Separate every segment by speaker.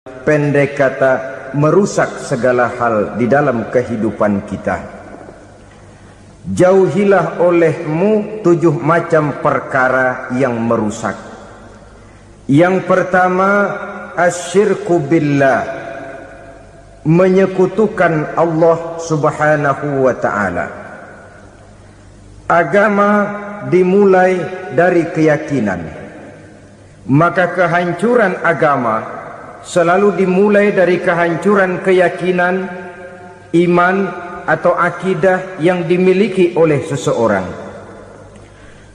Speaker 1: pendek kata merusak segala hal di dalam kehidupan kita. Jauhilah olehmu 7 macam perkara yang merusak. Yang pertama, asyirku billah, menyekutukan Allah subhanahu wa ta'ala. Agama dimulai dari keyakinan, maka kehancuran agama selalu dimulai dari kehancuran keyakinan, iman atau akidah yang dimiliki oleh seseorang.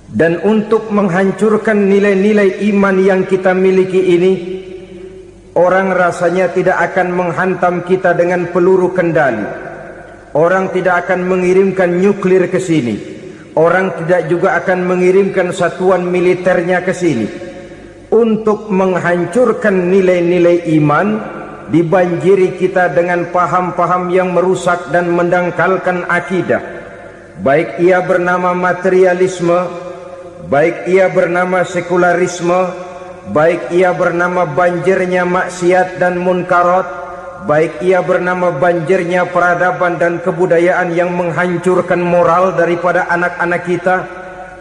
Speaker 1: Dan untuk menghancurkan nilai-nilai iman yang kita miliki ini, orang rasanya tidak akan menghantam kita dengan peluru kendali. Orang tidak akan mengirimkan nuklir ke sini. Orang tidak juga akan mengirimkan satuan militernya ke sini. Untuk menghancurkan nilai-nilai iman, dibanjiri kita dengan paham-paham yang merusak dan mendangkalkan akidah. Baik ia bernama materialisme, baik ia bernama sekularisme, baik ia bernama banjirnya maksiat dan munkarat, baik ia bernama banjirnya peradaban dan kebudayaan yang menghancurkan moral daripada anak-anak kita,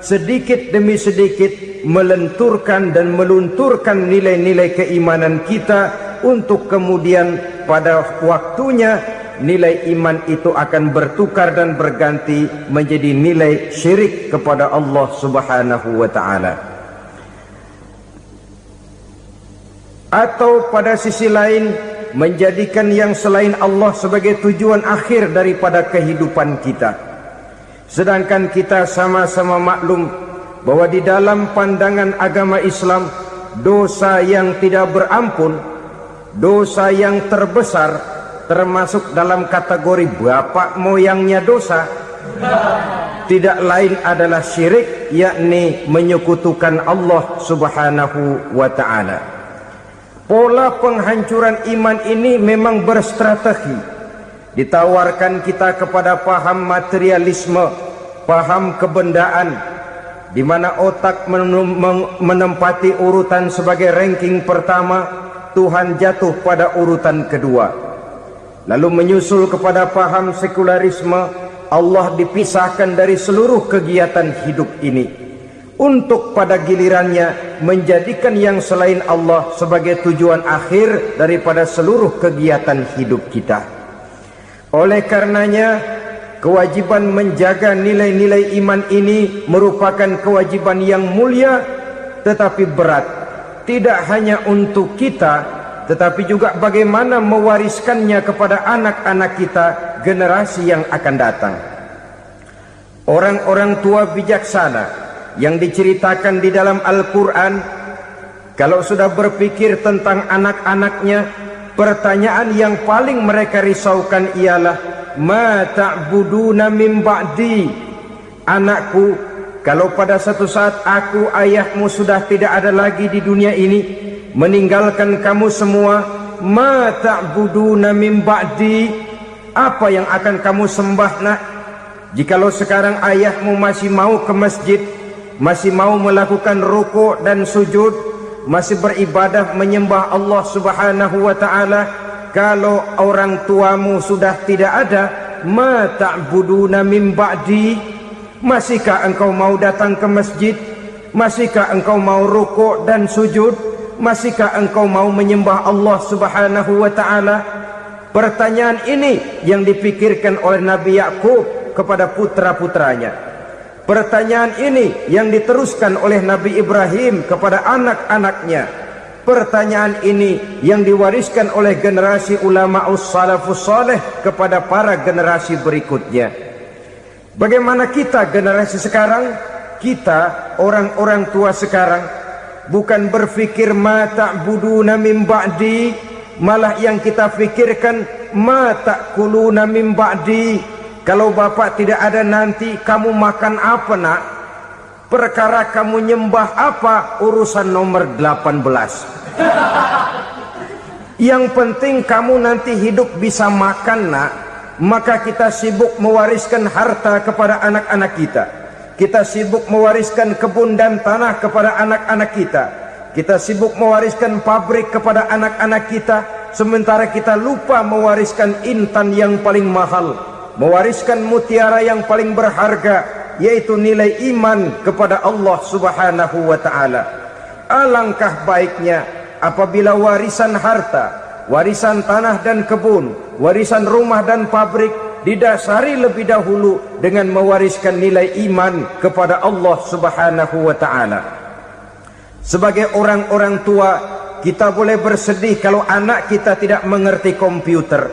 Speaker 1: sedikit demi sedikit melenturkan dan melunturkan nilai-nilai keimanan kita, untuk kemudian pada waktunya nilai iman itu akan bertukar dan berganti menjadi nilai syirik kepada Allah subhanahu wa ta'ala. Atau pada sisi lain, menjadikan yang selain Allah sebagai tujuan akhir daripada kehidupan kita. Sedangkan kita sama-sama maklum bahwa di dalam pandangan agama Islam, dosa yang tidak berampun, dosa yang terbesar, termasuk dalam kategori bapak moyangnya dosa, tidak lain adalah syirik, yakni menyekutukan Allah subhanahu wa ta'ala. Pola penghancuran iman ini memang berstrategi. Ditawarkan kita kepada paham materialisme, paham kebendaan, di mana otak menempati urutan sebagai ranking pertama, Tuhan jatuh pada urutan kedua. Lalu menyusul kepada paham sekularisme, Allah dipisahkan dari seluruh kegiatan hidup ini, untuk pada gilirannya menjadikan yang selain Allah sebagai tujuan akhir daripada seluruh kegiatan hidup kita. Oleh karenanya, kewajiban menjaga nilai-nilai iman ini merupakan kewajiban yang mulia tetapi berat, tidak hanya untuk kita, tetapi juga bagaimana mewariskannya kepada anak-anak kita, generasi yang akan datang. Orang-orang tua bijaksana yang diceritakan di dalam Al-Quran, kalau sudah berpikir tentang anak-anaknya, pertanyaan yang paling mereka risaukan ialah, ma ta'buduna min ba'di. Anakku, kalau pada satu saat aku, ayahmu sudah tidak ada lagi di dunia ini, meninggalkan kamu semua, ma ta'buduna min ba'di, apa yang akan kamu sembah nak? Jikalau sekarang ayahmu masih mau ke masjid, masih mau melakukan rukuk dan sujud, masih beribadah menyembah Allah subhanahu wa ta'ala, kalau orang tuamu sudah tidak ada, ma ta'buduna min ba'di, masihkah engkau mau datang ke masjid? Masihkah engkau mau rukuk dan sujud? Masihkah engkau mau menyembah Allah subhanahu wa ta'ala? Pertanyaan ini yang dipikirkan oleh Nabi Yakub kepada putra-putranya. Pertanyaan ini yang diteruskan oleh Nabi Ibrahim kepada anak-anaknya. Pertanyaan ini yang diwariskan oleh generasi ulama salafus saleh kepada para generasi berikutnya. Bagaimana kita generasi sekarang? Kita orang-orang tua sekarang bukan berfikir ma ta'buduna min ba'di, malah yang kita fikirkan ma ta'kuluna min ba'di. Kalau bapak tidak ada nanti kamu makan apa nak? Perkara kamu nyembah apa? Urusan nomor 18. Yang penting kamu nanti hidup bisa makan nak. Maka kita sibuk mewariskan harta kepada anak-anak kita. Kita sibuk mewariskan kebun dan tanah kepada anak-anak kita. Kita sibuk mewariskan pabrik kepada anak-anak kita, sementara kita lupa mewariskan intan yang paling mahal, mewariskan mutiara yang paling berharga, yaitu nilai iman kepada Allah Subhanahu wa ta'ala. Alangkah baiknya apabila warisan harta, warisan tanah dan kebun, warisan rumah dan pabrik didasari lebih dahulu dengan mewariskan nilai iman kepada Allah Subhanahu wa ta'ala. Sebagai orang-orang tua, kita boleh bersedih kalau anak kita tidak mengerti komputer.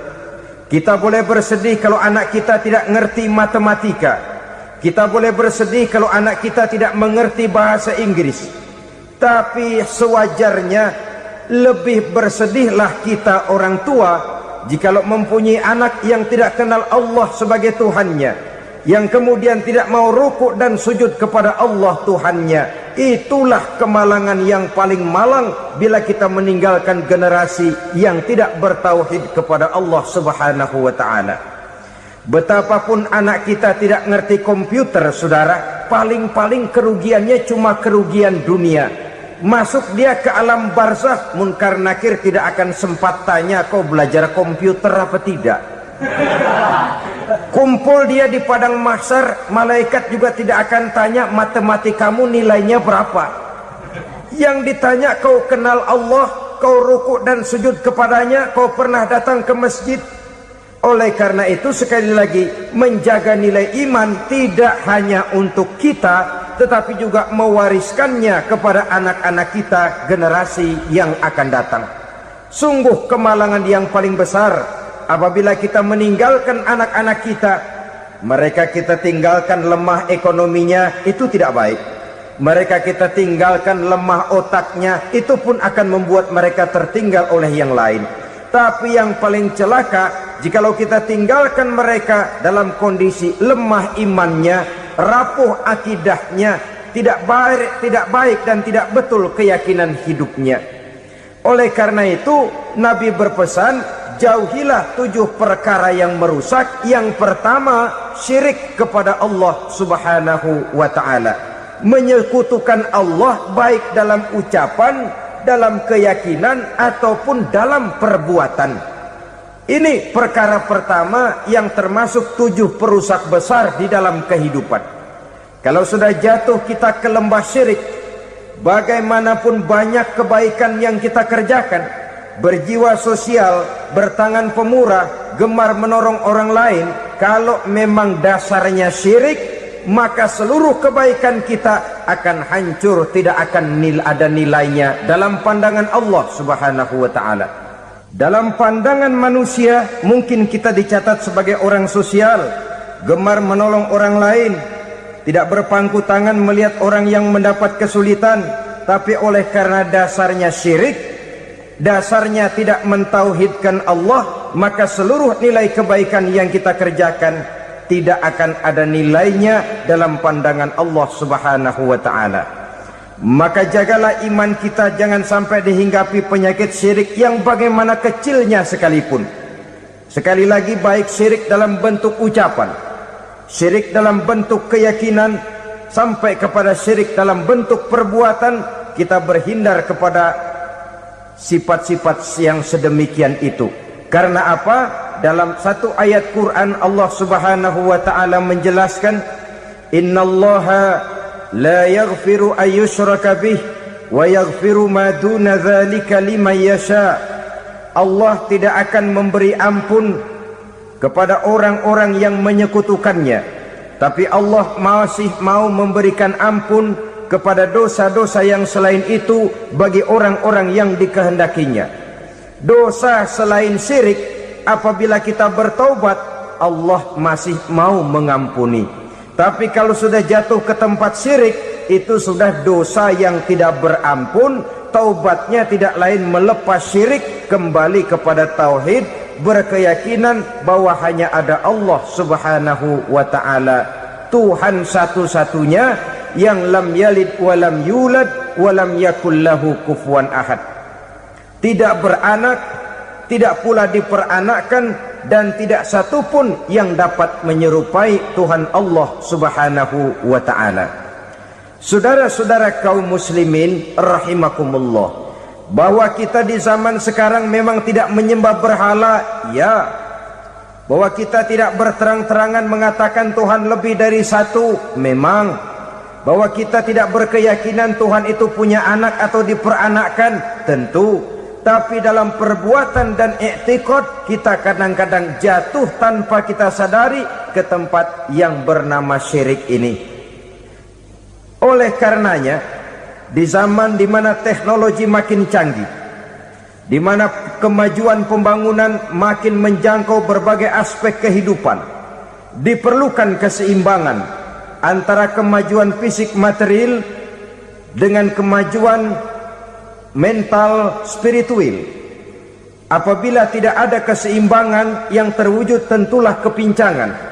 Speaker 1: Kita boleh bersedih kalau anak kita tidak mengerti matematika. Kita boleh bersedih kalau anak kita tidak mengerti bahasa Inggris. Tapi sewajarnya lebih bersedihlah kita orang tua jikalau mempunyai anak yang tidak kenal Allah sebagai Tuhannya, yang kemudian tidak mau rukuk dan sujud kepada Allah Tuhannya. Itulah kemalangan yang paling malang bila kita meninggalkan generasi yang tidak bertauhid kepada Allah Subhanahu wa ta'ala. Betapapun anak kita tidak ngerti komputer, saudara, paling-paling kerugiannya cuma kerugian dunia. Masuk dia ke alam barzakh, munkar nakir tidak akan sempat tanya kau belajar komputer apa tidak. Kumpul dia di padang mahsyar, malaikat juga tidak akan tanya matematikamu nilainya berapa. Yang ditanya kau kenal Allah, kau rukuk dan sujud kepadanya, kau pernah datang ke masjid. Oleh karena itu sekali lagi, menjaga nilai iman tidak hanya untuk kita, tetapi juga mewariskannya kepada anak-anak kita, generasi yang akan datang. Sungguh kemalangan yang paling besar apabila kita meninggalkan anak-anak kita. Mereka kita tinggalkan lemah ekonominya, itu tidak baik. Mereka kita tinggalkan lemah otaknya, itu pun akan membuat mereka tertinggal oleh yang lain. Tapi yang paling celaka, jikalau kita tinggalkan mereka dalam kondisi lemah imannya, rapuh akidahnya, tidak baik dan tidak betul keyakinan hidupnya. Oleh karena itu Nabi berpesan, jauhilah 7 perkara yang merusak. Yang pertama, syirik kepada Allah Subhanahu wa ta'ala, menyekutukan Allah baik dalam ucapan, dalam keyakinan ataupun dalam perbuatan. Ini perkara pertama yang termasuk 7 perusak besar di dalam kehidupan. Kalau sudah jatuh kita ke lembah syirik, bagaimanapun banyak kebaikan yang kita kerjakan, berjiwa sosial, bertangan pemurah, gemar menolong orang lain, kalau memang dasarnya syirik, maka seluruh kebaikan kita akan hancur, tidak akan ada nilainya dalam pandangan Allah Subhanahu wa ta'ala. Dalam pandangan manusia, mungkin kita dicatat sebagai orang sosial, gemar menolong orang lain, tidak berpangku tangan melihat orang yang mendapat kesulitan. Tapi oleh karena dasarnya syirik, dasarnya tidak mentauhidkan Allah, maka seluruh nilai kebaikan yang kita kerjakan tidak akan ada nilainya dalam pandangan Allah Subhanahu wa ta'ala. Maka jagalah iman kita, jangan sampai dihinggapi penyakit syirik yang bagaimana kecilnya sekalipun. Sekali lagi, baik syirik dalam bentuk ucapan, syirik dalam bentuk keyakinan, sampai kepada syirik dalam bentuk perbuatan, kita berhindar kepada sifat-sifat yang sedemikian itu. Karena apa? Dalam satu ayat Quran Allah Subhanahu wa ta'ala menjelaskan, innallaha la yaghfiru ayyushraka bih wa yaghfiru ma duna dzalika liman yasha. Allah tidak akan memberi ampun kepada orang-orang yang menyekutukannya, tapi Allah masih mau memberikan ampun kepada dosa-dosa yang selain itu bagi orang-orang yang dikehendakinya. Dosa selain syirik, apabila kita bertaubat, Allah masih mau mengampuni. Tapi kalau sudah jatuh ke tempat syirik, itu sudah dosa yang tidak berampun. Taubatnya tidak lain melepas syirik, kembali kepada tauhid, berkeyakinan bahwa hanya ada Allah Subhanahu wa ta'ala, Tuhan satu-satunya, yang lam yalid walam yulad walam yakul lahu kufuwan ahad. Tidak beranak, tidak pula diperanakkan, dan tidak satupun yang dapat menyerupai Tuhan Allah Subhanahu wa ta'ala. Saudara-saudara kaum muslimin rahimakumullah, bahwa kita di zaman sekarang memang tidak menyembah berhala, ya. Bahwa kita tidak berterang-terangan mengatakan Tuhan lebih dari satu, memang. Bahwa kita tidak berkeyakinan Tuhan itu punya anak atau diperanakkan, tentu. Tapi dalam perbuatan dan i'tiqad kita kadang-kadang jatuh tanpa kita sadari ke tempat yang bernama syirik ini. Oleh karenanya, di zaman di mana teknologi makin canggih, di mana kemajuan pembangunan makin menjangkau berbagai aspek kehidupan, diperlukan keseimbangan antara kemajuan fisik material dengan kemajuan mental spiritual. Apabila tidak ada keseimbangan, yang terwujud tentulah kepincangan,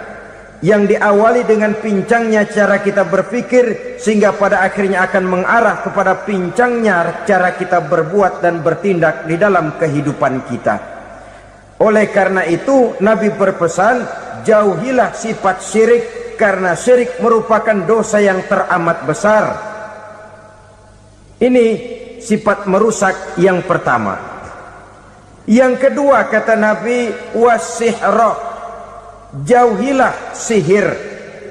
Speaker 1: yang diawali dengan pincangnya cara kita berpikir, sehingga pada akhirnya akan mengarah kepada pincangnya cara kita berbuat dan bertindak di dalam kehidupan kita. Oleh karena itu Nabi berpesan, jauhilah sifat syirik, karena syirik merupakan dosa yang teramat besar. Ini sifat merusak yang pertama. Yang kedua kata Nabi, wasihra, jauhilah sihir.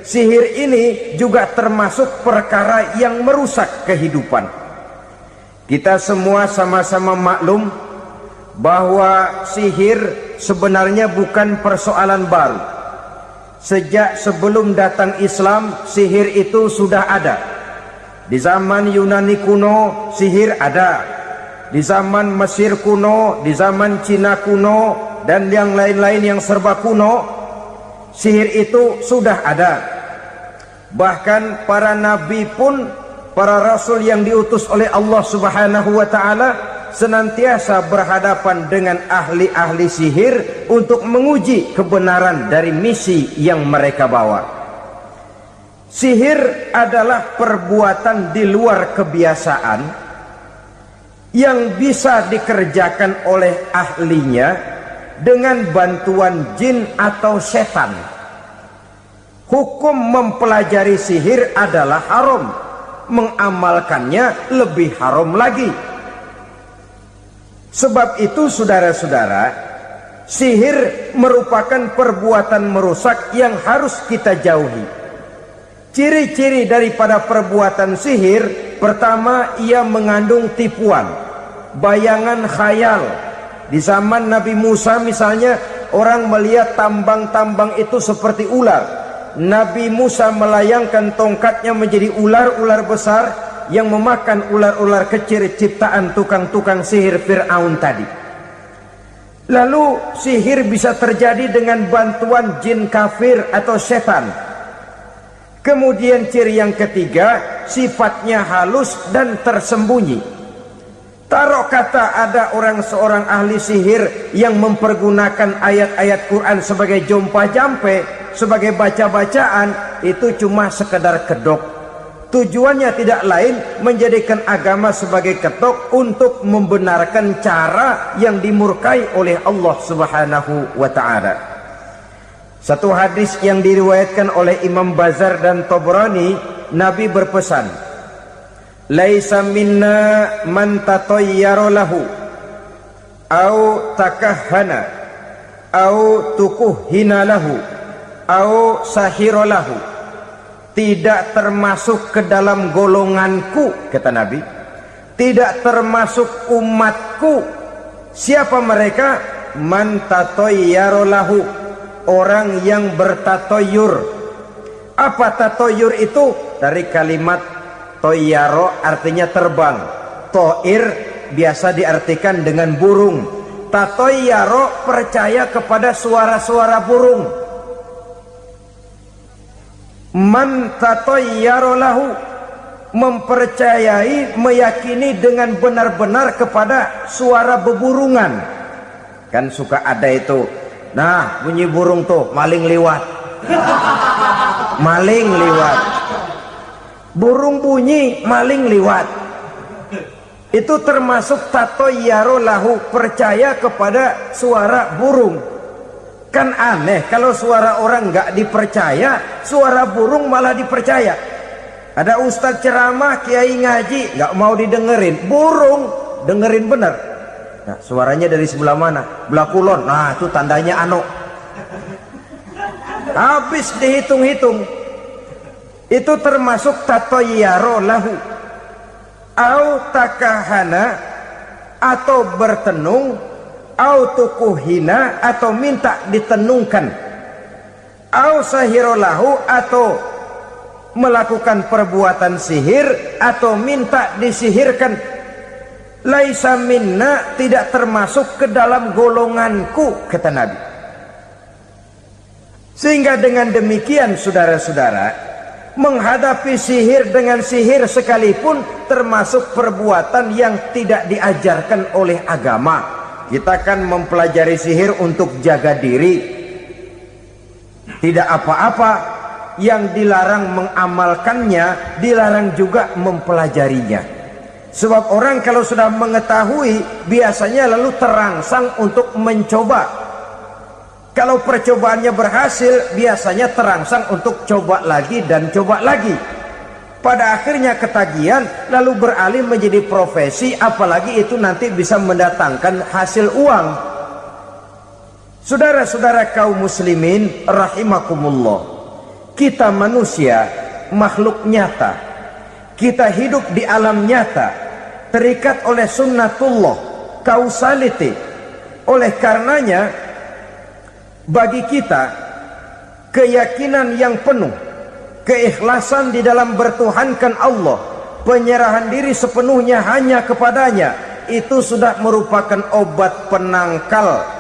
Speaker 1: Sihir ini juga termasuk perkara yang merusak kehidupan. Kita semua sama-sama maklum bahwa sihir sebenarnya bukan persoalan baru. Sejak sebelum datang Islam, sihir itu sudah ada. Di zaman Yunani kuno, sihir ada. Di zaman Mesir kuno, di zaman Cina kuno, dan yang lain-lain yang serba kuno, sihir itu sudah ada. Bahkan para nabi pun, para rasul yang diutus oleh Allah Subhanahu wa taala, senantiasa berhadapan dengan ahli-ahli sihir untuk menguji kebenaran dari misi yang mereka bawa. Sihir adalah perbuatan di luar kebiasaan yang bisa dikerjakan oleh ahlinya dengan bantuan jin atau setan. Hukum mempelajari sihir adalah haram, mengamalkannya lebih haram lagi. Sebab itu saudara-saudara, sihir merupakan perbuatan merusak yang harus kita jauhi. Ciri-ciri daripada perbuatan sihir, pertama, ia mengandung tipuan, bayangan khayal. Di zaman Nabi Musa misalnya, orang melihat tambang-tambang itu seperti ular. Nabi Musa melayangkan tongkatnya menjadi ular-ular besar yang memakan ular-ular kecil ciptaan tukang-tukang sihir Fir'aun tadi. Lalu sihir bisa terjadi dengan bantuan jin kafir atau setan. Kemudian ciri yang ketiga, sifatnya halus dan tersembunyi. Taruh kata ada seorang ahli sihir yang mempergunakan ayat-ayat Quran sebagai jompa-jampe, sebagai baca-bacaan, itu cuma sekedar kedok. Tujuannya tidak lain menjadikan agama sebagai ketok untuk membenarkan cara yang dimurkai oleh Allah Subhanahu wa taala. Satu hadis yang diriwayatkan oleh Imam Bazar dan Tabrani, Nabi berpesan, laisa minna man tatayyara lahu au takahhana au tukuhhina lahu au sahira lahu. Tidak termasuk ke dalam golonganku, kata Nabi, tidak termasuk umatku. Siapa mereka? Man tatayyara lahu, orang yang bertatoyur. Apa tatoyur itu? Dari kalimat toyaro, artinya terbang. Toir biasa diartikan dengan burung. Tatoyaro percaya kepada suara-suara burung. Man tatoyaro lahu, mempercayai, meyakini dengan benar-benar kepada suara beburungan. Kan suka ada itu, nah bunyi burung tuh, maling liwat. Maling liwat. Burung bunyi, maling liwat. Itu termasuk tatoyaro lahu, percaya kepada suara burung. Kan aneh kalau suara orang nggak dipercaya, suara burung malah dipercaya. Ada ustadz ceramah, kiai ngaji, nggak mau didengerin, burung, dengerin bener. Nah, suaranya dari sebelah mana? Belah kulon. Nah, itu tandanya anu. Habis dihitung-hitung. Itu termasuk tatoyaro lahu. Au takahana, atau bertenung, au tukuhina, atau minta ditenungkan. Au sahirolahu, atau melakukan perbuatan sihir, atau minta disihirkan. Laisa minna, tidak termasuk ke dalam golonganku, kata Nabi. Sehingga dengan demikian saudara-saudara, menghadapi sihir dengan sihir sekalipun termasuk perbuatan yang tidak diajarkan oleh agama. Kita kan mempelajari sihir untuk jaga diri, tidak apa-apa. Yang dilarang mengamalkannya, dilarang juga mempelajarinya. Sebab orang kalau sudah mengetahui, biasanya lalu terangsang untuk mencoba. Kalau percobaannya berhasil, biasanya terangsang untuk coba lagi dan coba lagi. Pada akhirnya ketagihan, lalu beralih menjadi profesi, apalagi itu nanti bisa mendatangkan hasil uang. Saudara-saudara kaum muslimin rahimakumullah, kita manusia makhluk nyata, kita hidup di alam nyata, terikat oleh sunnatullah, causality. Oleh karenanya bagi kita keyakinan yang penuh, keikhlasan di dalam bertuhankan Allah, penyerahan diri sepenuhnya hanya kepadanya, itu sudah merupakan obat penangkal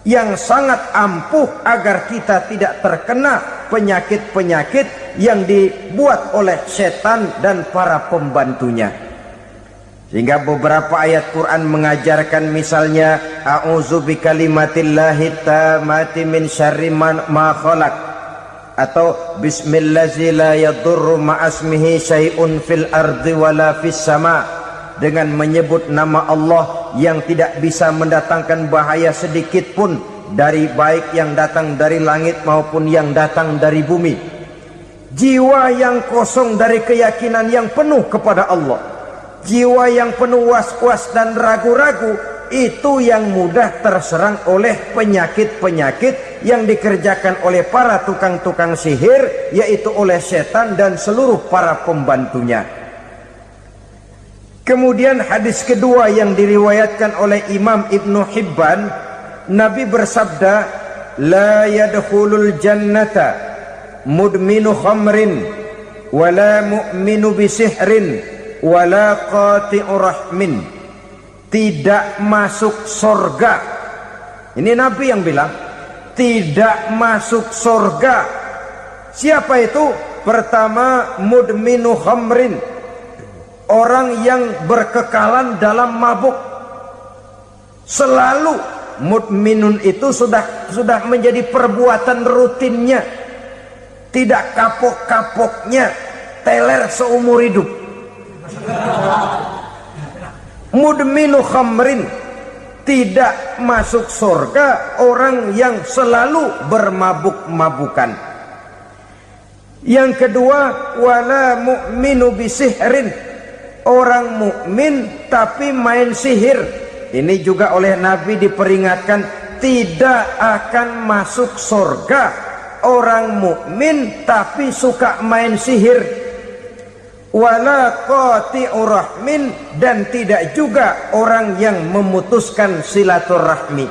Speaker 1: yang sangat ampuh agar kita tidak terkena penyakit-penyakit yang dibuat oleh setan dan para pembantunya. Sehingga beberapa ayat Quran mengajarkan, misalnya a'udzu bikalimatillahi tammati min syarri ma khalaq, atau bismillazi la yadurru ma'asmihi syai'un fil ardi wala fis sama', dengan menyebut nama Allah yang tidak bisa mendatangkan bahaya sedikit pun, dari baik yang datang dari langit maupun yang datang dari bumi. Jiwa yang kosong dari keyakinan yang penuh kepada Allah, jiwa yang penuh was-was dan ragu-ragu, itu yang mudah terserang oleh penyakit-penyakit yang dikerjakan oleh para tukang-tukang sihir, yaitu oleh setan dan seluruh para pembantunya. Kemudian hadis kedua yang diriwayatkan oleh Imam Ibnu Hibban, Nabi bersabda, la yadkhulul jannata mudminu khamrin wala mu'minu bisihrin wala qati'u rahmin. Tidak masuk surga. Ini Nabi yang bilang, tidak masuk surga. Siapa itu? Pertama, mudminu khamrin, orang yang berkekalan dalam mabuk. Selalu mudminun itu sudah menjadi perbuatan rutinnya, tidak kapok-kapoknya, teler seumur hidup. Mudminu khamrin, tidak masuk surga orang yang selalu bermabuk-mabukan. Yang kedua, wala mu'minu bisihrin, orang mukmin tapi main sihir. Ini juga oleh Nabi diperingatkan, tidak akan masuk surga orang mukmin tapi suka main sihir. Wala qati'u rahmin, dan tidak juga orang yang memutuskan silaturahmi.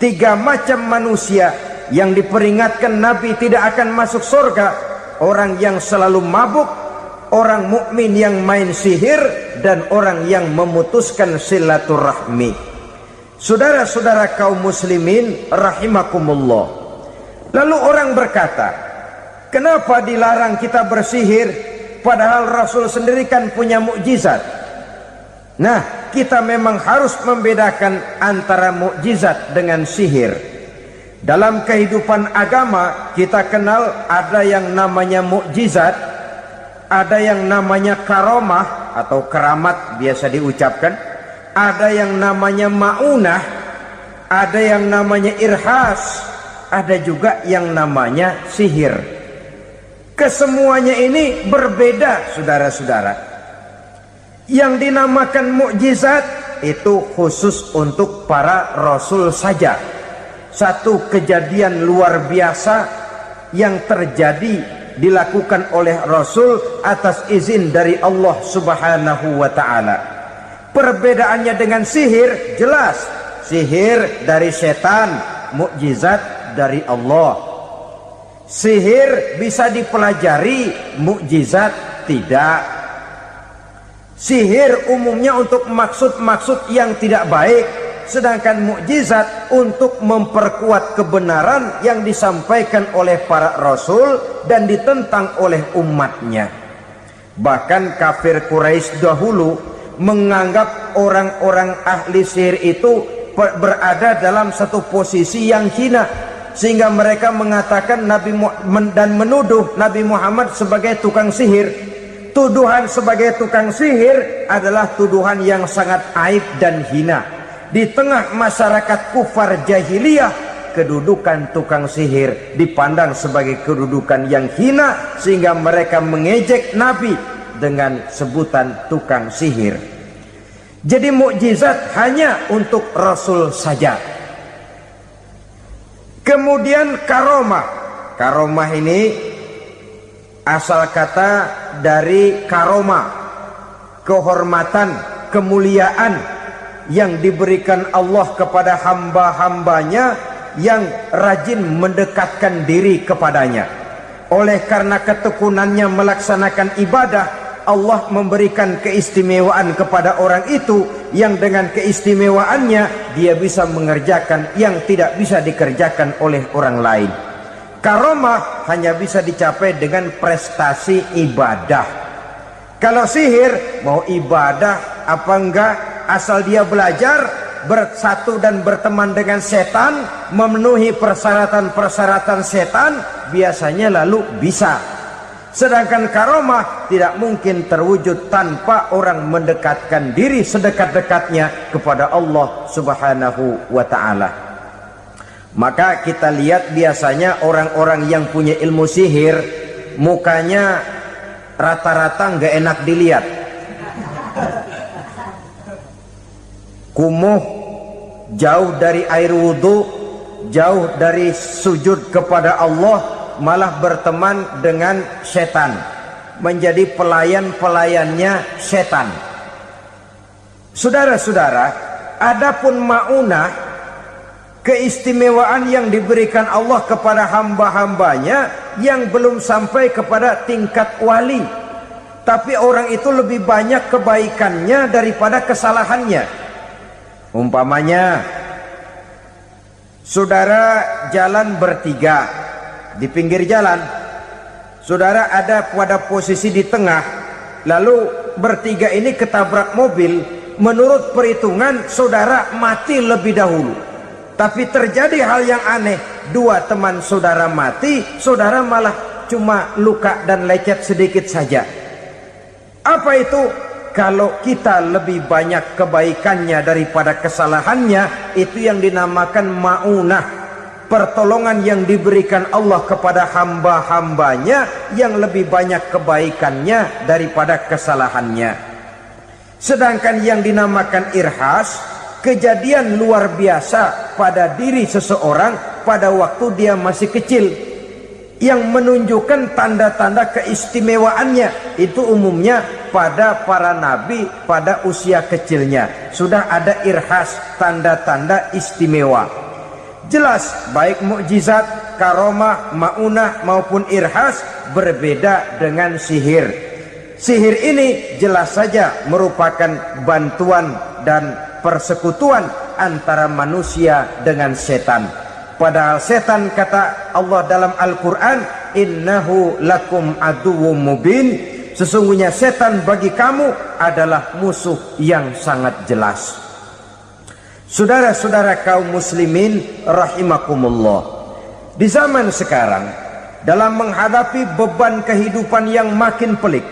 Speaker 1: Tiga macam manusia yang diperingatkan Nabi tidak akan masuk surga: orang yang selalu mabuk, orang mukmin yang main sihir, dan orang yang memutuskan silaturahmi. Saudara-saudara kaum muslimin rahimakumullah. Lalu orang berkata, kenapa dilarang kita bersihir padahal Rasul sendiri kan punya mukjizat? Nah, kita memang harus membedakan antara mukjizat dengan sihir. Dalam kehidupan agama kita kenal ada yang namanya mukjizat, ada yang namanya karomah atau keramat biasa diucapkan, ada yang namanya maunah, ada yang namanya irhas, ada juga yang namanya sihir. Kesemuanya ini berbeda, saudara-saudara. Yang dinamakan mukjizat itu khusus untuk para rasul saja. Satu kejadian luar biasa yang terjadi dilakukan oleh rasul atas izin dari Allah Subhanahu wa taala. Perbedaannya dengan sihir jelas. Sihir dari setan, mukjizat dari Allah. Sihir bisa dipelajari, mukjizat tidak. Sihir umumnya untuk maksud-maksud yang tidak baik, sedangkan mukjizat untuk memperkuat kebenaran yang disampaikan oleh para rasul dan ditentang oleh umatnya. Bahkan kafir Quraisy dahulu menganggap orang-orang ahli sihir itu berada dalam satu posisi yang hina, sehingga mereka mengatakan dan menuduh Nabi Muhammad sebagai tukang sihir. Tuduhan sebagai tukang sihir adalah tuduhan yang sangat aib dan hina. Di tengah masyarakat kufar jahiliyah, kedudukan tukang sihir dipandang sebagai kedudukan yang hina, sehingga mereka mengejek Nabi dengan sebutan tukang sihir. Jadi mukjizat hanya untuk Rasul saja. Kemudian karomah. Karomah ini asal kata dari karomah, kehormatan, kemuliaan yang diberikan Allah kepada hamba-hambanya yang rajin mendekatkan diri kepadanya. Oleh karena ketekunannya melaksanakan ibadah, Allah memberikan keistimewaan kepada orang itu, yang dengan keistimewaannya dia bisa mengerjakan yang tidak bisa dikerjakan oleh orang lain. Karomah hanya bisa dicapai dengan prestasi ibadah. Kalau sihir, mau ibadah apa enggak, asal dia belajar, bersatu dan berteman dengan setan, memenuhi persyaratan-persyaratan setan, biasanya lalu bisa. Sedangkan karomah tidak mungkin terwujud tanpa orang mendekatkan diri sedekat-dekatnya kepada Allah Subhanahu wa ta'ala. Maka kita lihat biasanya orang-orang yang punya ilmu sihir, mukanya rata-rata nggak enak dilihat. Kumuh, jauh dari air wudhu, jauh dari sujud kepada Allah, malah berteman dengan setan, menjadi pelayan-pelayannya setan. Saudara-saudara, adapun maunah, keistimewaan yang diberikan Allah kepada hamba-hambanya yang belum sampai kepada tingkat wali, tapi orang itu lebih banyak kebaikannya daripada kesalahannya. Umpamanya, saudara jalan bertiga di pinggir jalan, saudara ada pada posisi di tengah, lalu bertiga ini ketabrak mobil. Menurut perhitungan saudara mati lebih dahulu, tapi terjadi hal yang aneh, dua teman saudara mati, saudara malah cuma luka dan lecet sedikit saja. Apa itu? Kalau kita lebih banyak kebaikannya daripada kesalahannya, itu yang dinamakan maunah, pertolongan yang diberikan Allah kepada hamba-hambanya yang lebih banyak kebaikannya daripada kesalahannya. Sedangkan yang dinamakan irhas, kejadian luar biasa pada diri seseorang pada waktu dia masih kecil, yang menunjukkan tanda-tanda keistimewaannya. Itu umumnya pada para nabi pada usia kecilnya sudah ada irhas, tanda-tanda istimewa. Jelas baik mukjizat, karomah, maunah maupun irhas berbeda dengan sihir. Sihir ini jelas saja merupakan bantuan dan persekutuan antara manusia dengan setan. Padahal setan, kata Allah dalam Al-Quran, innahu lakum aduwwum mubin, sesungguhnya setan bagi kamu adalah musuh yang sangat jelas. Saudara-saudara kaum muslimin rahimakumullah, di zaman sekarang dalam menghadapi beban kehidupan yang makin pelik,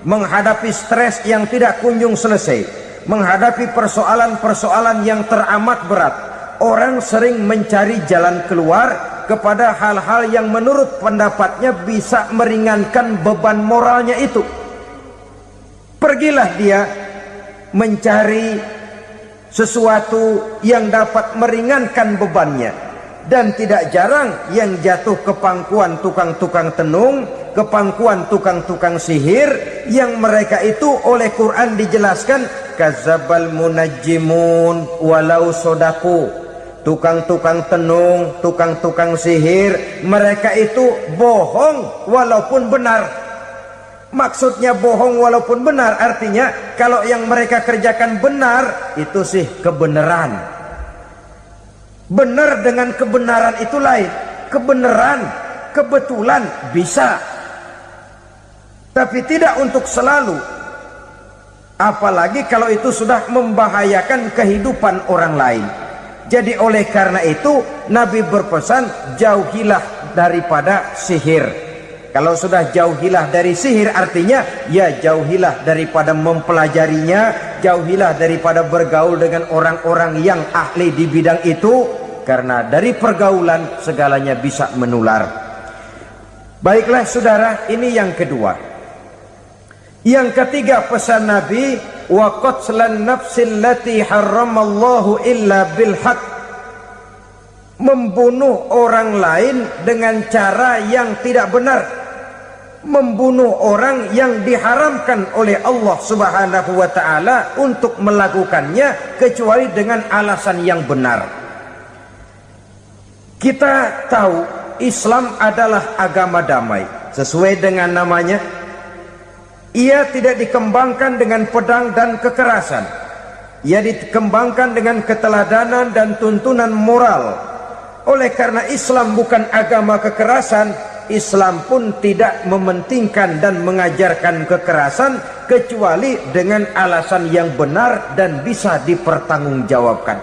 Speaker 1: menghadapi stres yang tidak kunjung selesai, menghadapi persoalan-persoalan yang teramat berat, orang sering mencari jalan keluar kepada hal-hal yang menurut pendapatnya bisa meringankan beban moralnya itu. Pergilah dia mencari sesuatu yang dapat meringankan bebannya. Dan tidak jarang yang jatuh ke pangkuan tukang-tukang tenung, ke pangkuan tukang-tukang sihir, yang mereka itu oleh Quran dijelaskan kadzabal munajjimun walau sodaku. Tukang-tukang tenung, tukang-tukang sihir, mereka itu bohong walaupun benar. Maksudnya bohong walaupun benar artinya kalau yang mereka kerjakan benar, itu sih kebenaran. Benar dengan kebenaran itu lain. Kebenaran, kebetulan bisa, tapi tidak untuk selalu. Apalagi kalau itu sudah membahayakan kehidupan orang lain. Jadi oleh karena itu Nabi berpesan, jauhilah daripada sihir. Kalau sudah jauhilah dari sihir artinya ya jauhilah daripada mempelajarinya, jauhilah daripada bergaul dengan orang-orang yang ahli di bidang itu, karena dari pergaulan segalanya bisa menular. Baiklah saudara, ini yang kedua. Yang ketiga pesan Nabi, wa qatlan nafsil lati harramallahu illa bil haqq. Membunuh orang lain dengan cara yang tidak benar. Membunuh orang yang diharamkan oleh Allah Subhanahu wa taala untuk melakukannya kecuali dengan alasan yang benar. Kita tahu Islam adalah agama damai. Sesuai dengan namanya, ia tidak dikembangkan dengan pedang dan kekerasan. Ia dikembangkan dengan keteladanan dan tuntunan moral. Oleh karena Islam bukan agama kekerasan, Islam pun tidak mementingkan dan mengajarkan kekerasan kecuali dengan alasan yang benar dan bisa dipertanggungjawabkan.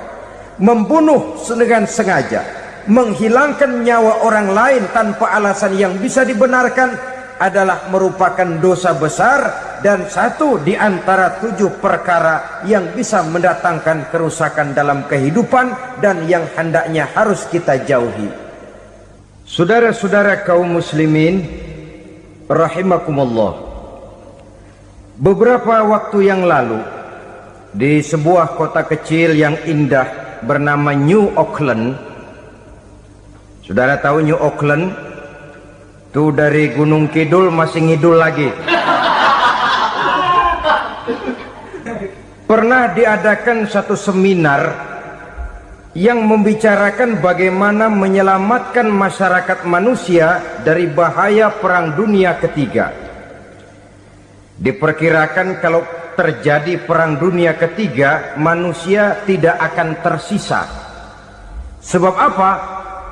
Speaker 1: Membunuh dengan sengaja, menghilangkan nyawa orang lain tanpa alasan yang bisa dibenarkan adalah merupakan dosa besar dan satu di antara 7 perkara yang bisa mendatangkan kerusakan dalam kehidupan dan yang hendaknya harus kita jauhi. Saudara-saudara kaum muslimin rahimakumullah, beberapa waktu yang lalu di sebuah kota kecil yang indah bernama New Auckland. Saudara tahu New Auckland? Itu dari Gunung Kidul masih ngidul lagi. Pernah diadakan satu seminar yang membicarakan bagaimana menyelamatkan masyarakat manusia dari bahaya Perang Dunia Ketiga. Diperkirakan kalau terjadi Perang Dunia Ketiga, manusia tidak akan tersisa. Sebab apa?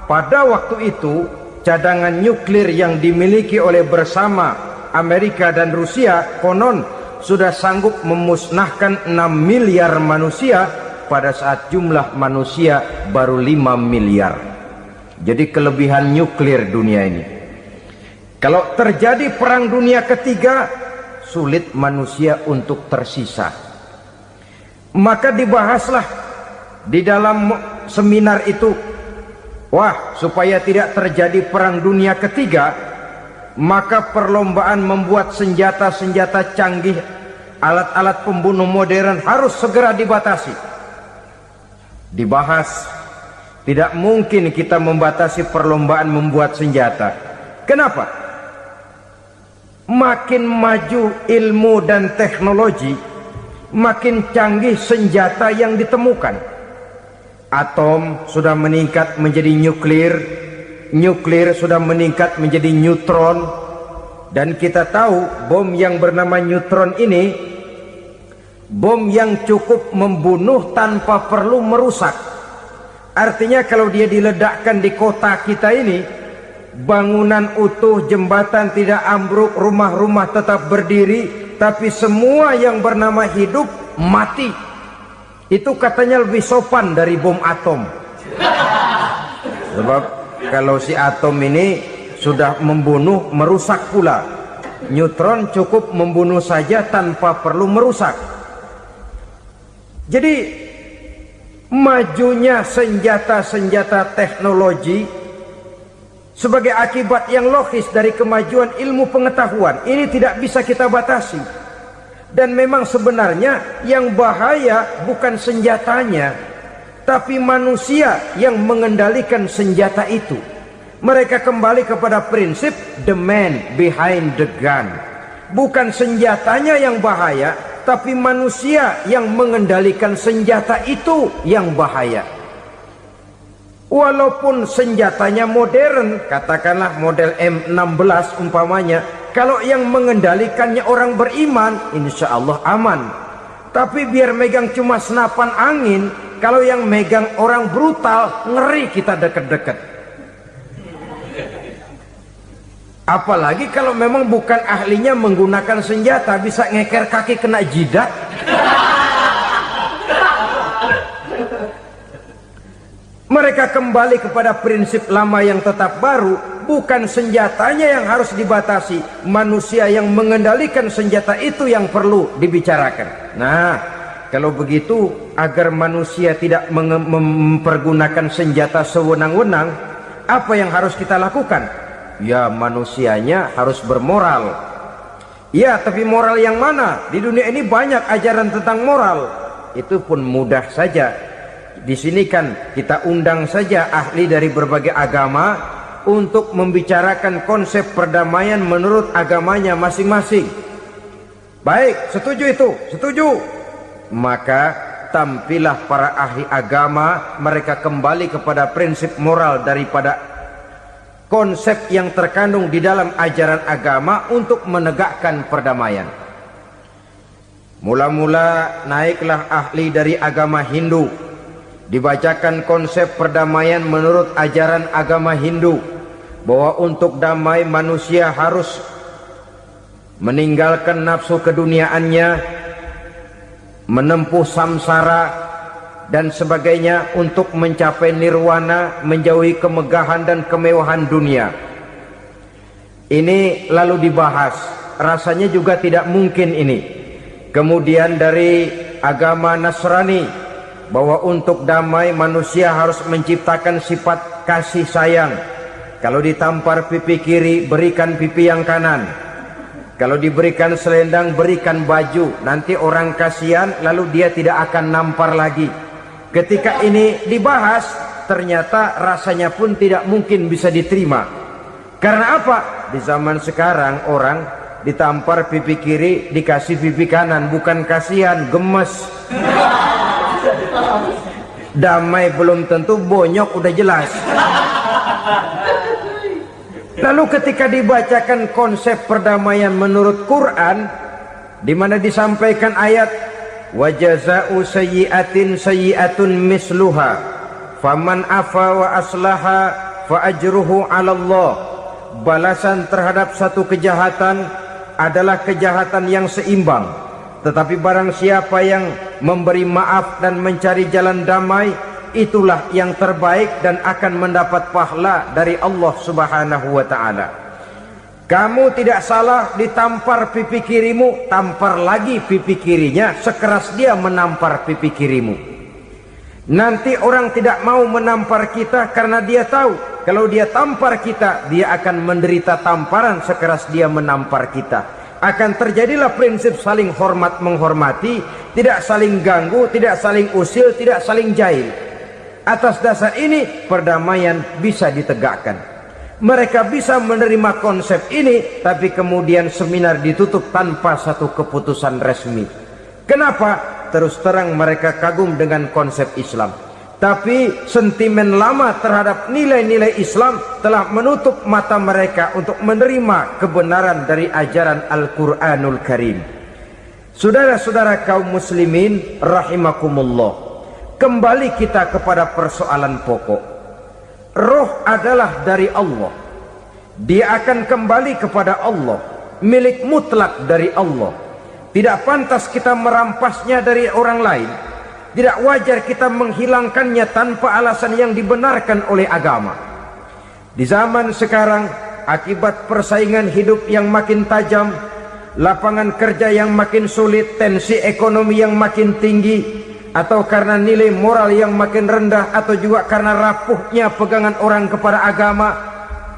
Speaker 1: Pada waktu itu cadangan nuklir yang dimiliki oleh bersama Amerika dan Rusia konon sudah sanggup memusnahkan 6 miliar manusia pada saat jumlah manusia baru 5 miliar. Jadi kelebihan nuklir dunia ini. Kalau terjadi Perang Dunia Ketiga, sulit manusia untuk tersisa. Maka dibahaslah di dalam seminar itu, wah, supaya tidak terjadi Perang Dunia Ketiga, maka perlombaan membuat senjata-senjata canggih, alat-alat pembunuh modern harus segera dibatasi. Dibahas, tidak mungkin kita membatasi perlombaan membuat senjata. Kenapa? Makin maju ilmu dan teknologi, makin canggih senjata yang ditemukan. Atom sudah meningkat menjadi nuklir, nuklir sudah meningkat menjadi neutron, dan kita tahu bom yang bernama neutron ini bom yang cukup membunuh tanpa perlu merusak. Artinya kalau dia diledakkan di kota kita ini, bangunan utuh, jembatan tidak ambruk, rumah-rumah tetap berdiri, tapi semua yang bernama hidup mati. Itu katanya lebih sopan dari bom atom. Sebab kalau si atom ini sudah membunuh, merusak pula. Neutron cukup membunuh saja tanpa perlu merusak. Jadi majunya senjata-senjata teknologi sebagai akibat yang logis dari kemajuan ilmu pengetahuan. Ini tidak bisa kita batasi. Dan memang sebenarnya yang bahaya bukan senjatanya, tapi manusia yang mengendalikan senjata itu. Mereka kembali kepada prinsip the man behind the gun. Bukan senjatanya yang bahaya, tapi manusia yang mengendalikan senjata itu yang bahaya. Walaupun senjatanya modern, katakanlah model M16 umpamanya, kalau yang mengendalikannya orang beriman, insya Allah aman. Tapi biar megang cuma senapan angin, kalau yang megang orang brutal, ngeri kita deket-deket. Apalagi kalau memang bukan ahlinya menggunakan senjata, bisa ngeker kaki kena jidat. Mereka kembali kepada prinsip lama yang tetap baru. Bukan senjatanya yang harus dibatasi, manusia yang mengendalikan senjata itu yang perlu dibicarakan. Nah, kalau begitu, agar manusia tidak mempergunakan senjata sewenang-wenang, apa yang harus kita lakukan? Ya, manusianya harus bermoral. Ya, tapi moral yang mana? Di dunia ini banyak ajaran tentang moral. Itu pun mudah saja. Di sini kan kita undang saja ahli dari berbagai agama untuk membicarakan konsep perdamaian menurut agamanya masing-masing. Baik, setuju itu? Setuju. Maka tampillah para ahli agama, mereka kembali kepada prinsip moral daripada konsep yang terkandung di dalam ajaran agama untuk menegakkan perdamaian. Mula-mula naiklah ahli dari agama Hindu, dibacakan konsep perdamaian menurut ajaran agama Hindu, bahwa untuk damai manusia harus meninggalkan nafsu keduniaannya, menempuh samsara dan sebagainya untuk mencapai nirwana, menjauhi kemegahan dan kemewahan dunia. Ini lalu dibahas, rasanya juga tidak mungkin ini. Kemudian dari agama Nasrani, bahwa untuk damai manusia harus menciptakan sifat kasih sayang. Kalau ditampar pipi kiri, berikan pipi yang kanan. Kalau diberikan selendang, berikan baju. Nanti orang kasihan, lalu dia tidak akan nampar lagi. Ketika ini dibahas, ternyata rasanya pun tidak mungkin bisa diterima. Karena apa? Di zaman sekarang orang ditampar pipi kiri, dikasih pipi kanan. Bukan kasihan, gemes. Damai belum tentu, bonyok udah jelas. Lalu ketika dibacakan konsep perdamaian menurut Quran, di mana disampaikan ayat wa jazaa'u sayyi'atin sayyi'atun misluha faman afa wa aslaha fa ajruhu 'ala Allah. Balasan terhadap satu kejahatan adalah kejahatan yang seimbang, tetapi barang siapa yang memberi maaf dan mencari jalan damai, itulah yang terbaik dan akan mendapat pahala dari Allah Subhanahu wa ta'ala. Kamu tidak salah ditampar pipi kirimu, tampar lagi pipi kirinya sekeras dia menampar pipi kirimu. Nanti orang tidak mau menampar kita karena dia tahu kalau dia tampar kita, dia akan menderita tamparan sekeras dia menampar kita. Akan terjadilah prinsip saling hormat menghormati, tidak saling ganggu, tidak saling usil, tidak saling jahil. Atas dasar ini perdamaian bisa ditegakkan. Mereka bisa menerima konsep ini, tapi kemudian seminar ditutup tanpa satu keputusan resmi. Kenapa? Terus terang mereka kagum dengan konsep Islam, tapi sentimen lama terhadap nilai-nilai Islam telah menutup mata mereka untuk menerima kebenaran dari ajaran Al-Quranul Karim. Saudara-saudara kaum muslimin rahimakumullah, kembali kita kepada persoalan pokok. Roh adalah dari Allah. Dia akan kembali kepada Allah, milik mutlak dari Allah. Tidak pantas kita merampasnya dari orang lain. Tidak wajar kita menghilangkannya tanpa alasan yang dibenarkan oleh agama. Di zaman sekarang, akibat persaingan hidup yang makin tajam, lapangan kerja yang makin sulit, tensi ekonomi yang makin tinggi, atau karena nilai moral yang makin rendah, atau juga karena rapuhnya pegangan orang kepada agama,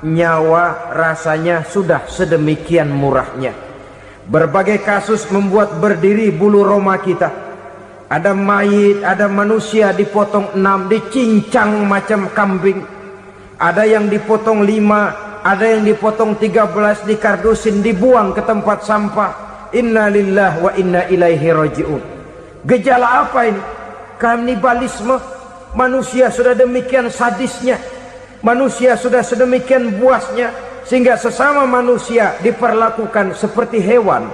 Speaker 1: nyawa rasanya sudah sedemikian murahnya. Berbagai kasus membuat berdiri bulu roma kita. Ada mayit, ada manusia dipotong 6, dicincang macam kambing. Ada yang dipotong 5, ada yang dipotong 13, dikardusin, dibuang ke tempat sampah. Inna lillahi wa inna ilaihi raji'un. Gejala apa ini? Kanibalisme. Manusia sudah demikian sadisnya, manusia sudah sedemikian buasnya, sehingga sesama manusia diperlakukan seperti hewan.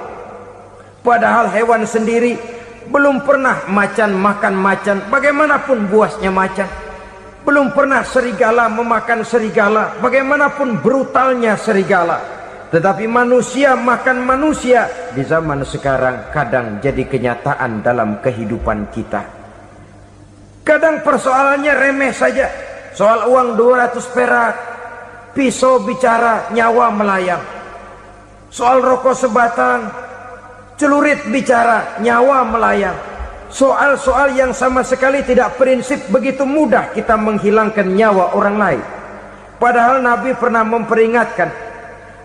Speaker 1: Padahal hewan sendiri belum pernah macan makan macan, bagaimanapun buasnya macan. Belum pernah serigala memakan serigala, bagaimanapun brutalnya serigala. Tetapi manusia makan manusia di zaman sekarang kadang jadi kenyataan dalam kehidupan kita. Kadang persoalannya remeh saja. Soal uang 200 perak, pisau bicara, nyawa melayang. Soal rokok sebatang, celurit bicara, nyawa melayang. Soal-soal yang sama sekali tidak prinsip, begitu mudah kita menghilangkan nyawa orang lain. Padahal Nabi pernah memperingatkan,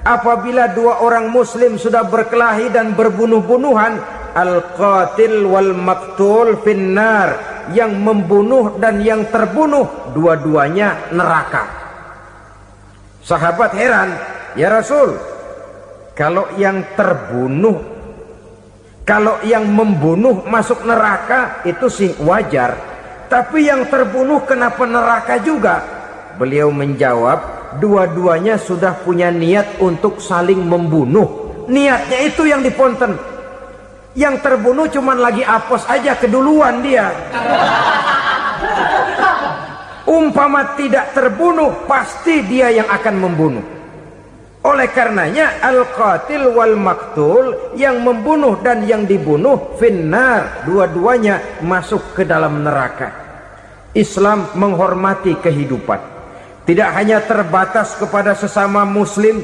Speaker 1: apabila 2 orang muslim sudah berkelahi dan berbunuh-bunuhan, al-qatil wal maktul finnar, yang membunuh dan yang terbunuh dua-duanya neraka. Sahabat heran, ya Rasul, kalau yang terbunuh, kalau yang membunuh masuk neraka itu sih wajar, tapi yang terbunuh kenapa neraka juga? Beliau menjawab, dua-duanya sudah punya niat untuk saling membunuh. Niatnya itu yang diponten. Yang terbunuh cuman lagi apes aja, keduluan dia. Umpama tidak terbunuh, pasti dia yang akan membunuh. Oleh karenanya al-qatil wal maktul, yang membunuh dan yang dibunuh finnar, dua-duanya masuk ke dalam neraka. Islam menghormati kehidupan, tidak hanya terbatas kepada sesama muslim,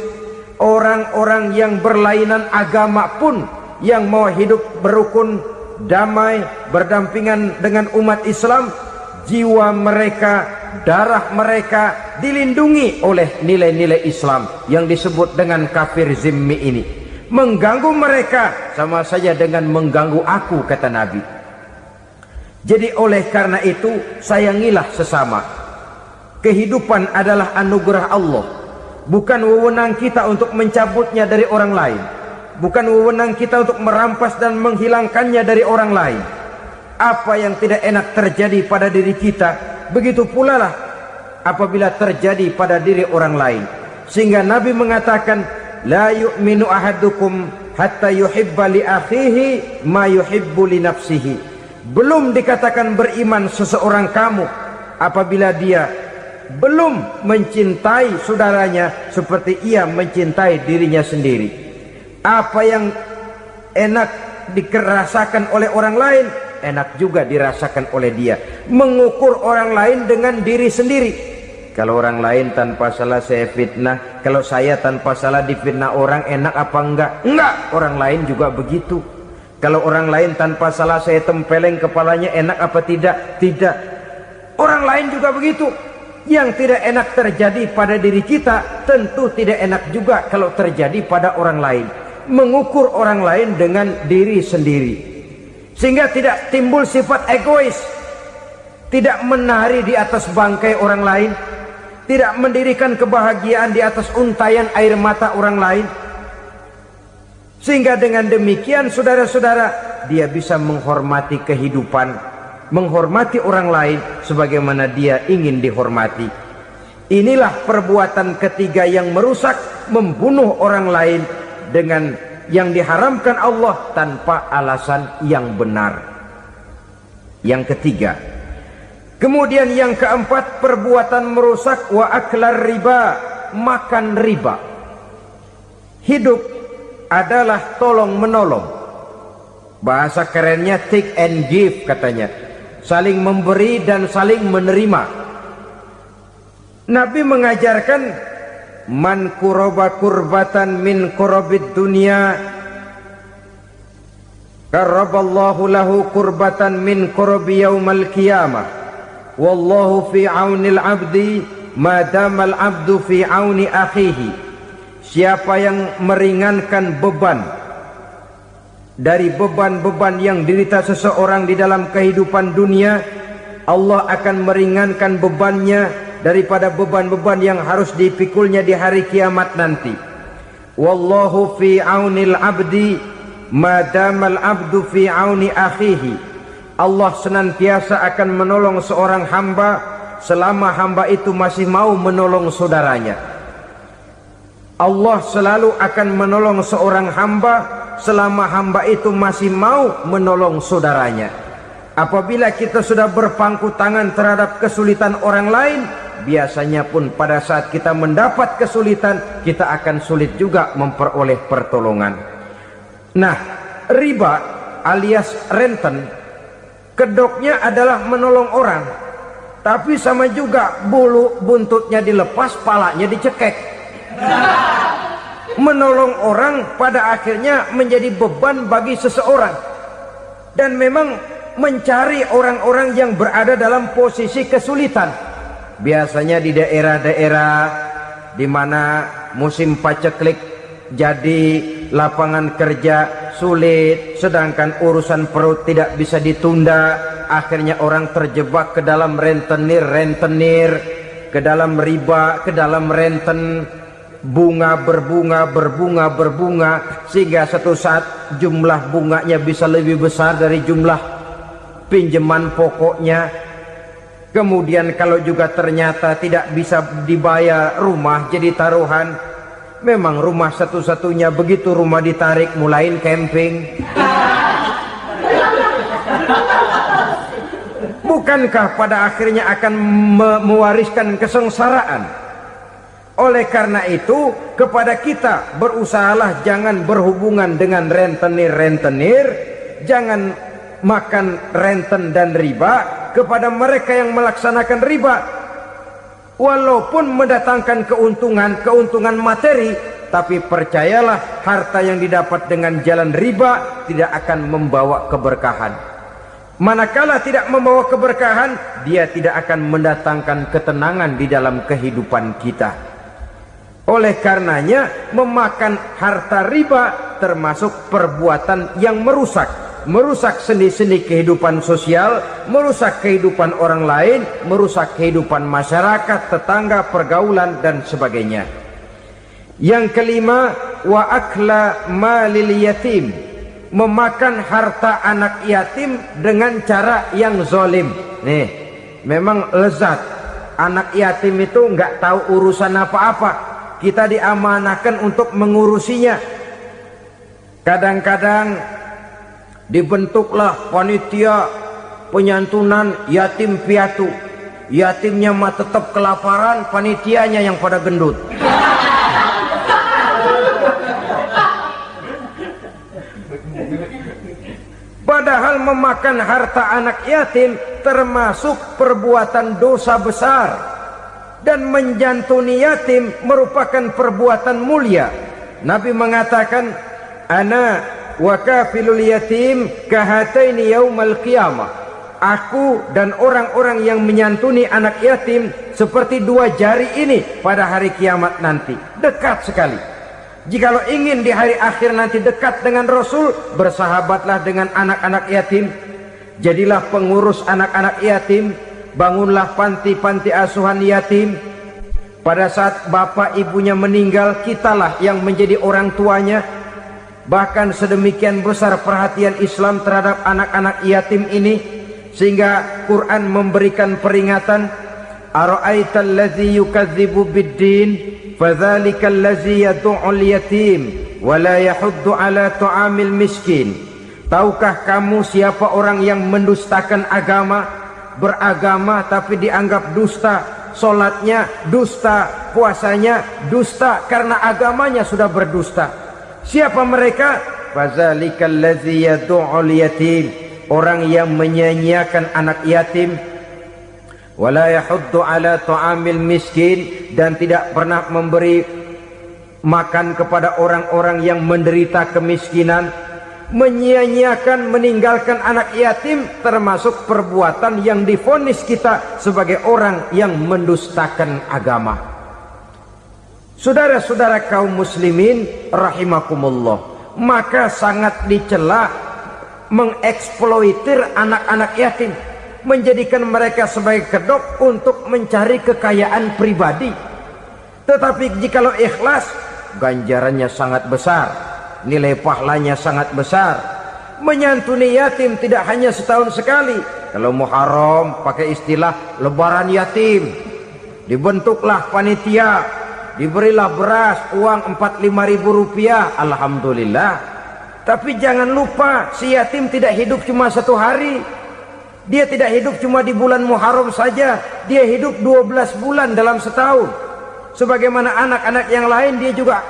Speaker 1: orang-orang yang berlainan agama pun yang mau hidup berukun, damai, berdampingan dengan umat Islam, jiwa mereka, darah mereka dilindungi oleh nilai-nilai Islam yang disebut dengan kafir zimmi ini. Mengganggu mereka sama saja dengan mengganggu aku, kata Nabi. Jadi oleh karena itu, sayangilah sesama. Kehidupan adalah anugerah Allah, bukan wewenang kita untuk mencabutnya dari orang lain, bukan wewenang kita untuk merampas dan menghilangkannya dari orang lain. Apa yang tidak enak terjadi pada diri kita, begitu pula lah apabila terjadi pada diri orang lain. Sehingga Nabi mengatakan, la yu'minu ahadukum hatta yuhibba li akhihi ma yuhibbu li nafsihi. Belum dikatakan beriman seseorang kamu apabila dia belum mencintai saudaranya seperti ia mencintai dirinya sendiri. Apa yang enak dirasakan oleh orang lain, enak juga dirasakan oleh dia. Mengukur orang lain dengan diri sendiri. Kalau orang lain tanpa salah saya fitnah, kalau saya tanpa salah difitnah orang, enak apa enggak? Enggak, orang lain juga begitu. Kalau orang lain tanpa salah saya tempeleng kepalanya, enak apa tidak? Tidak. Orang lain juga begitu. Yang tidak enak terjadi pada diri kita, tentu tidak enak juga kalau terjadi pada orang lain. Mengukur orang lain dengan diri sendiri, sehingga tidak timbul sifat egois, tidak menari di atas bangkai orang lain, tidak mendirikan kebahagiaan di atas untayan air mata orang lain. Sehingga dengan demikian saudara-saudara, dia bisa menghormati kehidupan, menghormati orang lain sebagaimana dia ingin dihormati. Inilah perbuatan ketiga yang merusak, membunuh orang lain dengan yang diharamkan Allah tanpa alasan yang benar. Yang ketiga. Kemudian yang keempat, perbuatan merusak wa aklar riba, makan riba. Hidup adalah tolong menolong. Bahasa kerennya take and give katanya. Saling memberi dan saling menerima. Nabi mengajarkan, man kuraba kurbatan min kurabid dunya karaballahu lahu kurbatan min kurabi yaumal qiyamah wallahu fi aunil abdi madamal abdu fi auni akhihi. Siapa yang meringankan beban dari beban-beban yang dirita seseorang di dalam kehidupan dunia, Allah akan meringankan bebannya daripada beban-beban yang harus dipikulnya di hari kiamat nanti. Wallahu fi aunil abdi madamal abdu fi auni akhihi. Allah senantiasa akan menolong seorang hamba selama hamba itu masih mau menolong saudaranya. Allah selalu akan menolong seorang hamba selama hamba itu masih mau menolong saudaranya. Apabila kita sudah berpangku tangan terhadap kesulitan orang lain, biasanya pun pada saat kita mendapat kesulitan, kita akan sulit juga memperoleh pertolongan. Nah, riba alias renten, kedoknya adalah menolong orang, tapi sama juga bulu buntutnya dilepas, palanya dicekek. Menolong orang pada akhirnya menjadi beban bagi seseorang, dan memang mencari orang-orang yang berada dalam posisi kesulitan. Biasanya di daerah-daerah di mana musim paceklik, jadi lapangan kerja sulit, sedangkan urusan perut tidak bisa ditunda. Akhirnya orang terjebak ke dalam rentenir, ke dalam riba, ke dalam renten. Bunga berbunga, sehingga satu saat jumlah bunganya bisa lebih besar dari jumlah pinjaman pokoknya. Kemudian kalau juga ternyata tidak bisa dibayar, rumah jadi taruhan. Memang rumah satu-satunya, begitu rumah ditarik mulain camping. Bukankah pada akhirnya akan mewariskan kesengsaraan? Oleh karena itu, kepada kita berusahalah jangan berhubungan dengan rentenir, jangan makan renten dan riba. Kepada mereka yang melaksanakan riba, walaupun mendatangkan keuntungan materi, tapi percayalah, harta yang didapat dengan jalan riba tidak akan membawa keberkahan. Manakala tidak membawa keberkahan, dia tidak akan mendatangkan ketenangan di dalam kehidupan kita. Oleh karenanya, memakan harta riba termasuk perbuatan yang merusak sendi-sendi kehidupan sosial, merusak kehidupan orang lain, merusak kehidupan masyarakat, tetangga, pergaulan, dan sebagainya. Yang kelima, wa akla malil yatim, memakan harta anak yatim dengan cara yang zalim. Nih, memang lezat. Anak yatim itu nggak tahu urusan apa-apa. Kita diamanahkan untuk mengurusinya. Kadang-kadang dibentuklah panitia penyantunan yatim piatu. Yatimnya mah tetap kelaparan, panitianya yang pada gendut. Padahal memakan harta anak yatim termasuk perbuatan dosa besar. Dan menjantuni yatim merupakan perbuatan mulia. Nabi mengatakan, ana wa kafilul yatim kahataini yaumal qiyamah. Aku dan orang-orang yang menyantuni anak yatim seperti dua jari ini pada hari kiamat nanti. Dekat sekali. Jikalau ingin di hari akhir nanti dekat dengan Rasul, bersahabatlah dengan anak-anak yatim. Jadilah pengurus anak-anak yatim. Bangunlah panti-panti asuhan yatim. Pada saat bapak ibunya meninggal, kitalah yang menjadi orang tuanya. Bahkan sedemikian besar perhatian Islam terhadap anak-anak yatim ini, sehingga Quran memberikan peringatan, ara'aital ladzi yukadzibu biddin fadzalikal ladzi yad'ul yatim wa la yahuddu ala ta'amil miskin. Tahukah kamu siapa orang yang mendustakan agama? Beragama tapi dianggap dusta, solatnya dusta, puasanya dusta, karena agamanya sudah berdusta. Siapa mereka? Fazalikal ladzi yad'ul yatim, orang yang menyanyiakan anak yatim. Wala yahuddu ala ta'amil miskin, dan tidak pernah memberi makan kepada orang-orang yang menderita kemiskinan. menyia-nyiakan, meninggalkan anak yatim termasuk perbuatan yang divonis kita sebagai orang yang mendustakan agama. Saudara-saudara kaum muslimin rahimakumullah, maka sangat dicela mengeksploitir anak-anak yatim, menjadikan mereka sebagai kedok untuk mencari kekayaan pribadi. Tetapi jikalau ikhlas, ganjarannya sangat besar, nilai pahalanya sangat besar. Menyantuni yatim tidak hanya setahun sekali. Kalau Muharram pakai istilah lebaran yatim, dibentuklah panitia, diberilah beras, uang 45.000 rupiah, alhamdulillah. Tapi jangan lupa, si yatim tidak hidup cuma satu hari. Dia tidak hidup cuma di bulan Muharram saja, dia hidup 12 bulan dalam setahun. Sebagaimana anak-anak yang lain, dia juga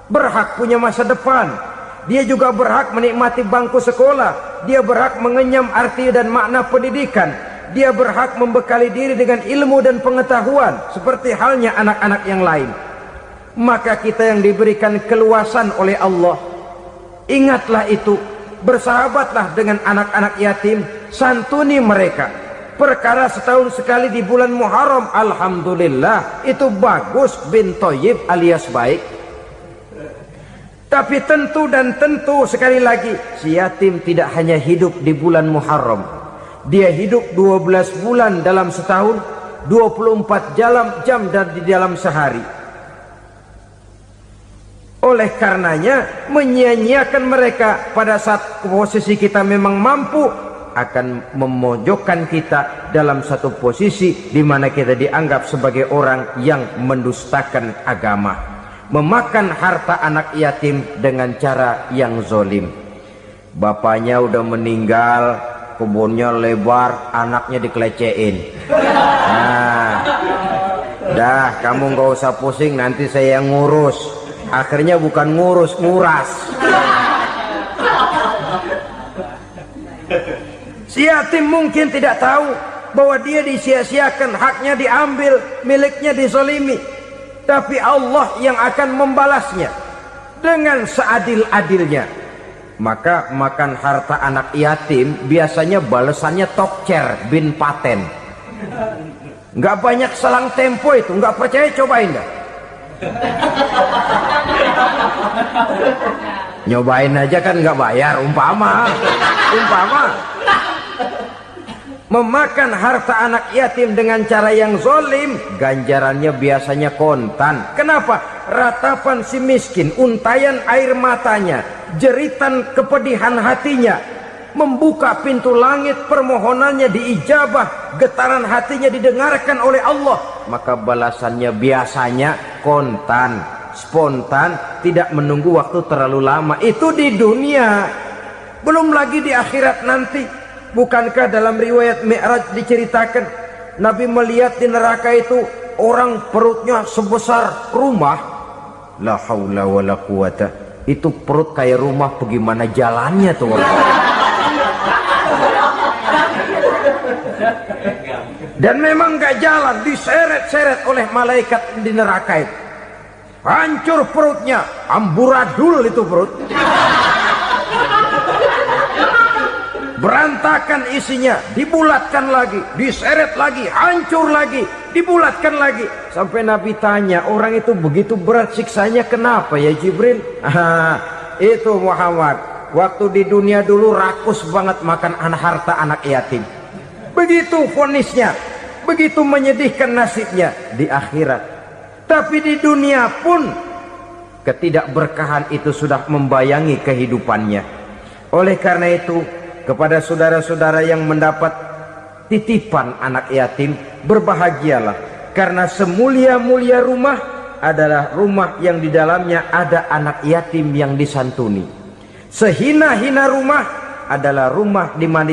Speaker 1: berhak punya masa depan. Dia juga berhak menikmati bangku sekolah. Dia berhak mengenyam arti dan makna pendidikan. Dia berhak membekali diri dengan ilmu dan pengetahuan seperti halnya anak-anak yang lain. Maka kita yang diberikan keluasan oleh Allah, ingatlah itu, bersahabatlah dengan anak-anak yatim, santuni mereka. Perkara setahun sekali di bulan Muharram, alhamdulillah, itu bagus, bin Thayyib alias baik. Tapi tentu dan tentu sekali lagi, si yatim tidak hanya hidup di bulan Muharram. Dia hidup 12 bulan dalam setahun, 24 jam dan di dalam sehari. Oleh karenanya, menyia-nyiakan mereka pada saat posisi kita memang mampu akan memojokkan kita dalam satu posisi di mana kita dianggap sebagai orang yang mendustakan agama, memakan harta anak yatim dengan cara yang zolim. Bapaknya udah meninggal, kebunnya lebar, anaknya dikelecehin. Nah, dah kamu nggak usah pusing, nanti saya yang ngurus. Akhirnya bukan ngurus, nguras. Si yatim mungkin tidak tahu bahwa dia disia-siakan, haknya diambil, miliknya dizalimi. Tapi Allah yang akan membalasnya dengan seadil-adilnya. Maka makan harta anak yatim biasanya balasannya tokcer bin paten. Nggak banyak selang tempo itu, nggak percaya cobain dah. Nyobain aja kan nggak bayar, umpama. Memakan harta anak yatim dengan cara yang zolim, ganjarannya biasanya kontan. Kenapa? Ratapan si miskin, untayan air matanya, jeritan kepedihan hatinya, membuka pintu langit, permohonannya diijabah, getaran hatinya didengarkan oleh Allah. Maka balasannya biasanya kontan, spontan, tidak menunggu waktu terlalu lama. Itu di dunia, belum lagi di akhirat nanti. Bukankah dalam riwayat Mi'raj diceritakan Nabi melihat di neraka itu orang perutnya sebesar rumah. La haula wala quwata. Itu perut kayak rumah, bagaimana jalannya tuh orang. Dan memang gak jalan, diseret-seret oleh malaikat di neraka itu. Hancur perutnya, amburadul itu perut. Berantakan isinya, dibulatkan lagi, diseret lagi, hancur lagi, dibulatkan lagi. Sampai Nabi tanya, orang itu begitu berat siksanya kenapa ya Jibril? Itu Muhammad, waktu di dunia dulu rakus banget makan harta anak yatim. Begitu vonisnya, begitu menyedihkan nasibnya di akhirat. Tapi di dunia pun ketidakberkahan itu sudah membayangi kehidupannya. Oleh karena itu, kepada saudara-saudara yang mendapat titipan anak yatim, berbahagialah, karena semulia-mulia rumah adalah rumah yang di dalamnya ada anak yatim yang disantuni. Sehina-hina rumah adalah rumah di mana